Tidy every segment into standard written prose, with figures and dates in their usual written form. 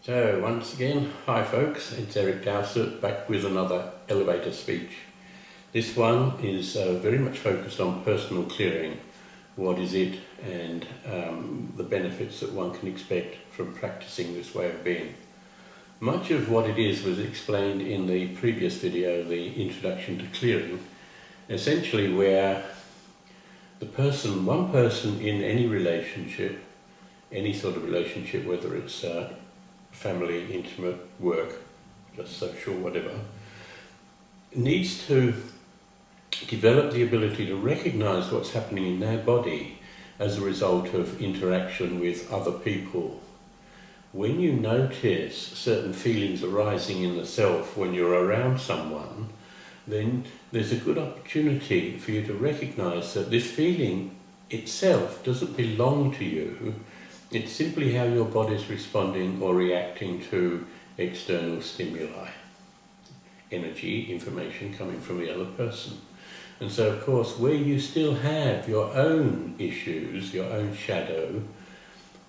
So once again, hi folks, it's Eric Dowsett back with another elevator speech. This one is very much focused on personal clearing. What is it, and the benefits that one can expect from practicing this way of being. Much of what it is was explained in the previous video, the introduction to clearing, essentially where one person in any relationship, any sort of relationship, whether it's family, intimate, work, just social, whatever, needs to develop the ability to recognize what's happening in their body as a result of interaction with other people. When you notice certain feelings arising in the self when you're around someone, then there's a good opportunity for you to recognize that this feeling itself doesn't belong to you. It's simply how your body's responding or reacting to external stimuli, energy, information coming from the other person. And so, of course, where you still have your own issues, your own shadow,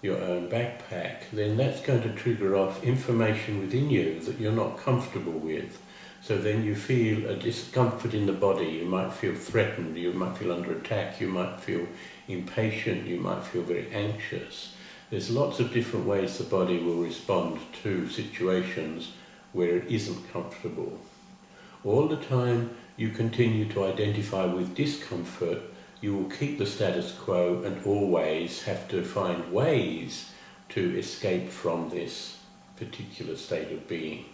your own backpack, then that's going to trigger off information within you that you're not comfortable with. So then you feel a discomfort in the body. You might feel threatened, you might feel under attack, you might feel impatient, you might feel very anxious. There's lots of different ways the body will respond to situations where it isn't comfortable. All the time you continue to identify with discomfort, you will keep the status quo and always have to find ways to escape from this particular state of being.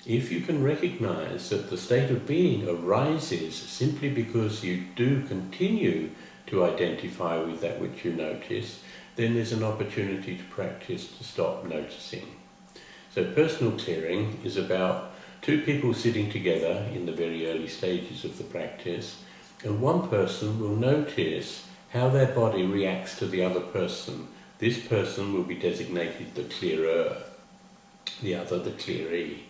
If you can recognize that the state of being arises simply because you do continue to identify with that which you notice, then there's an opportunity to practice to stop noticing. So personal clearing is about two people sitting together in the very early stages of the practice, and one person will notice how their body reacts to the other person. This person will be designated the clearer, the other the clearee.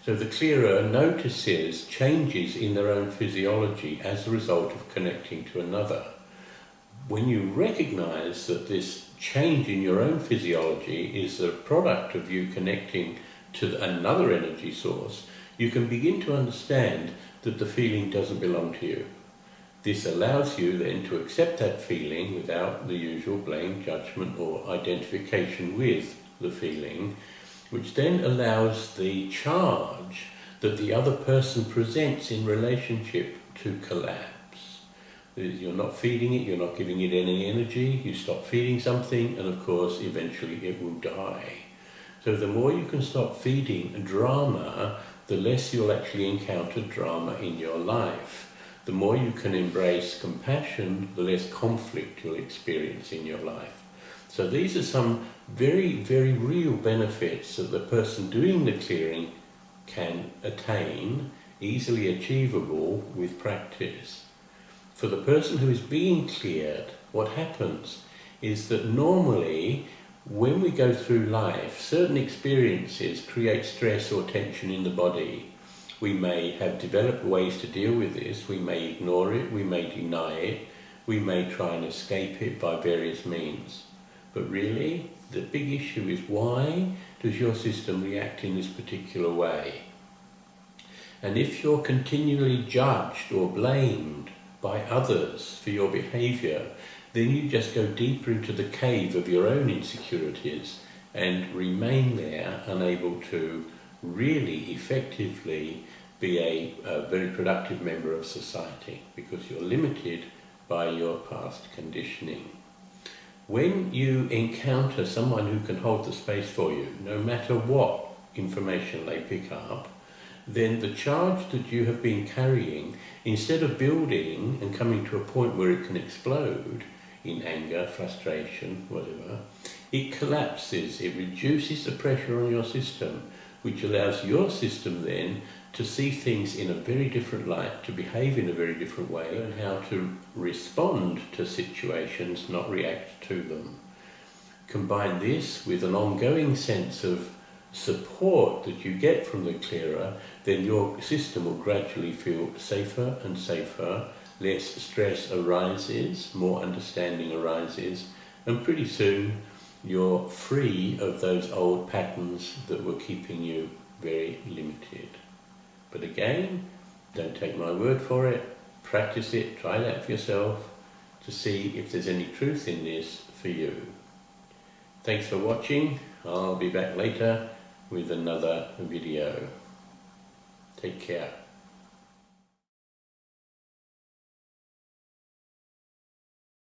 So the clearer notices changes in their own physiology as a result of connecting to another. When you recognize that this change in your own physiology is a product of you connecting to another energy source, you can begin to understand that the feeling doesn't belong to you. This allows you then to accept that feeling without the usual blame, judgment or identification with the feeling, which then allows the charge that the other person presents in relationship to collapse. You're not feeding it, you're not giving it any energy, you stop feeding something, and of course eventually it will die. So the more you can stop feeding drama, the less you'll actually encounter drama in your life. The more you can embrace compassion, the less conflict you'll experience in your life. So these are some very, very real benefits that the person doing the clearing can attain, easily achievable with practice. For the person who is being cleared, what happens is that normally when we go through life, certain experiences create stress or tension in the body. We may have developed ways to deal with this, we may ignore it, we may deny it, we may try and escape it by various means. But really, the big issue is, why does your system react in this particular way? And if you're continually judged or blamed by others for your behaviour, then you just go deeper into the cave of your own insecurities and remain there, unable to really effectively be a very productive member of society, because you're limited by your past conditioning. When you encounter someone who can hold the space for you, no matter what information they pick up, then the charge that you have been carrying, instead of building and coming to a point where it can explode in anger, frustration, whatever, it collapses, it reduces the pressure on your system, which allows your system then to see things in a very different light, to behave in a very different way, and how to respond to situations, not react to them. Combine this with an ongoing sense of support that you get from the clearer, then your system will gradually feel safer and safer, less stress arises, more understanding arises, and pretty soon you're free of those old patterns that were keeping you very limited. But again, don't take my word for it. Practice it, try that for yourself to see if there's any truth in this for you. Thanks for watching. I'll be back later with another video. Take care.